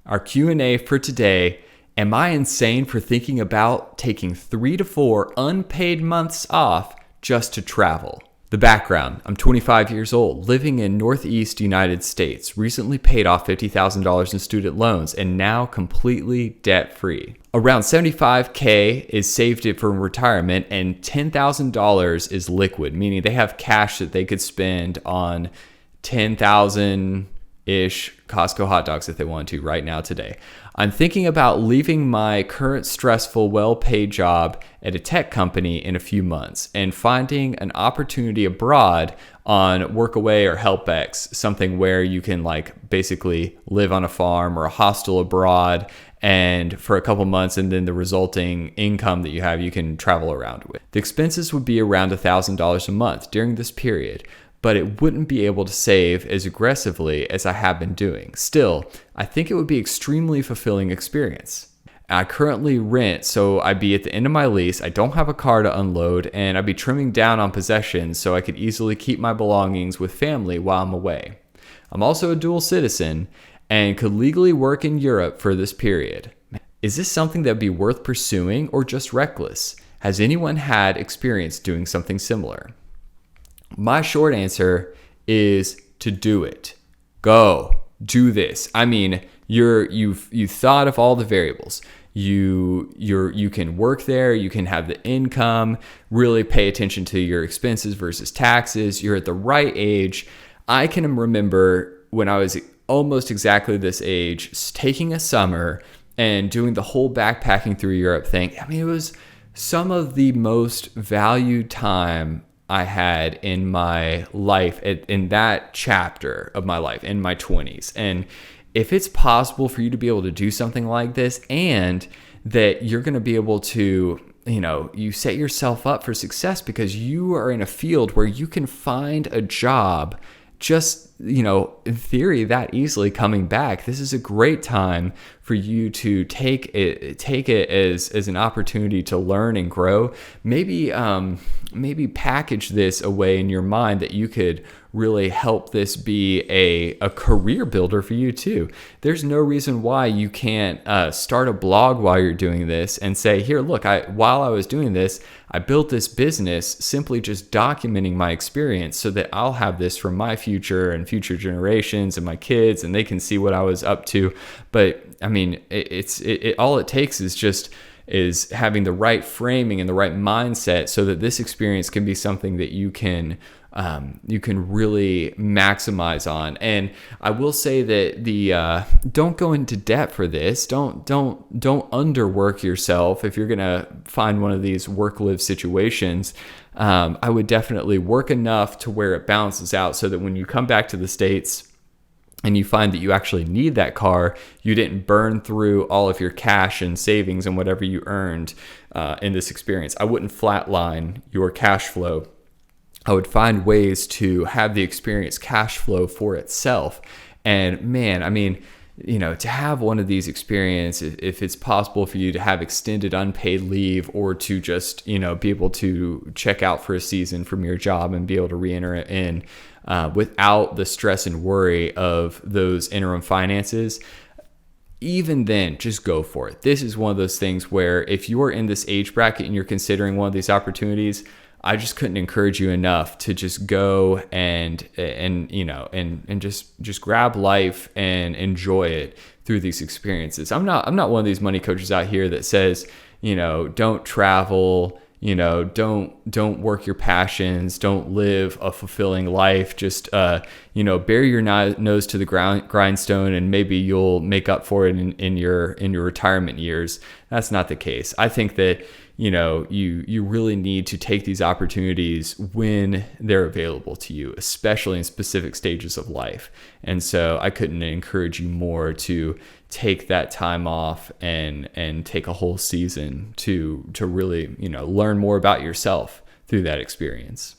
Our Q&A for today: am I insane for thinking about taking 3 to 4 unpaid months off just to travel? The background: I'm 25 years old, living in Northeast United States, recently paid off $50,000 in student loans, and now completely debt-free. Around $75K is saved for retirement, and $10,000 is liquid, meaning they have cash that they could spend on 10,000-ish Costco hot dogs if they want to right now today. I'm thinking about leaving my current stressful, well-paid job at a tech company in a few months and finding an opportunity abroad on Workaway or HelpX, something where you can like basically live on a farm or a hostel abroad and for a couple months, and then the resulting income that you have, you can travel around with. The expenses would be around $1,000 a month during this period, but it wouldn't be able to save as aggressively as I have been doing. Still, I think it would be extremely fulfilling experience. I currently rent, so I'd be at the end of my lease. I don't have a car to unload, and I'd be trimming down on possessions so I could easily keep my belongings with family while I'm away. I'm also a dual citizen and could legally work in Europe for this period. Is this something that would be worth pursuing or just reckless? Has anyone had experience doing something similar? My short answer is to do it. Go do this. I mean, you've thought of all the variables. You can work there. You can have the income. Really pay attention to your expenses versus taxes. You're at the right age. I can remember when I was almost exactly this age, taking a summer and doing the whole backpacking through Europe thing. I mean, it was some of the most valued time I had in my life, in that chapter of my life, in my 20s. And if it's possible for you to be able to do something like this, and that you're going to be able to, you set yourself up for success because you are in a field where you can find a job just, in theory, that easily coming back. This is a great time for you to take it as an opportunity to learn and grow. Maybe package this away in your mind that you could really help this be a career builder for you too. There's no reason why you can't start a blog while you're doing this and say, here, look, while I was doing this, I built this business simply just documenting my experience so that I'll have this for my future and future generations and my kids, and they can see what I was up to. But I mean, all it takes is having the right framing and the right mindset so that this experience can be something that you can really maximize on. And I will say that don't go into debt for this. Don't underwork yourself if you're gonna find one of these work-live situations. I would definitely work enough to where it balances out so that when you come back to the States and you find that you actually need that car, you didn't burn through all of your cash and savings and whatever you earned in this experience. I wouldn't flatline your cash flow. I would find ways to have the experience cash flow for itself. And man, I mean, to have one of these experiences, if it's possible for you to have extended unpaid leave or to just, be able to check out for a season from your job and be able to re-enter it in without the stress and worry of those interim finances, even then, just go for it. This is one of those things where if you are in this age bracket and you're considering one of these opportunities, I just couldn't encourage you enough to just go and just grab life and enjoy it through these experiences. I'm not one of these money coaches out here that says, don't travel, don't work your passions, don't live a fulfilling life. Just, bury your nose to the grindstone and maybe you'll make up for it in your retirement years. That's not the case. I think that, you really need to take these opportunities when they're available to you, especially in specific stages of life. And so I couldn't encourage you more to take that time off and take a whole season to really, learn more about yourself through that experience.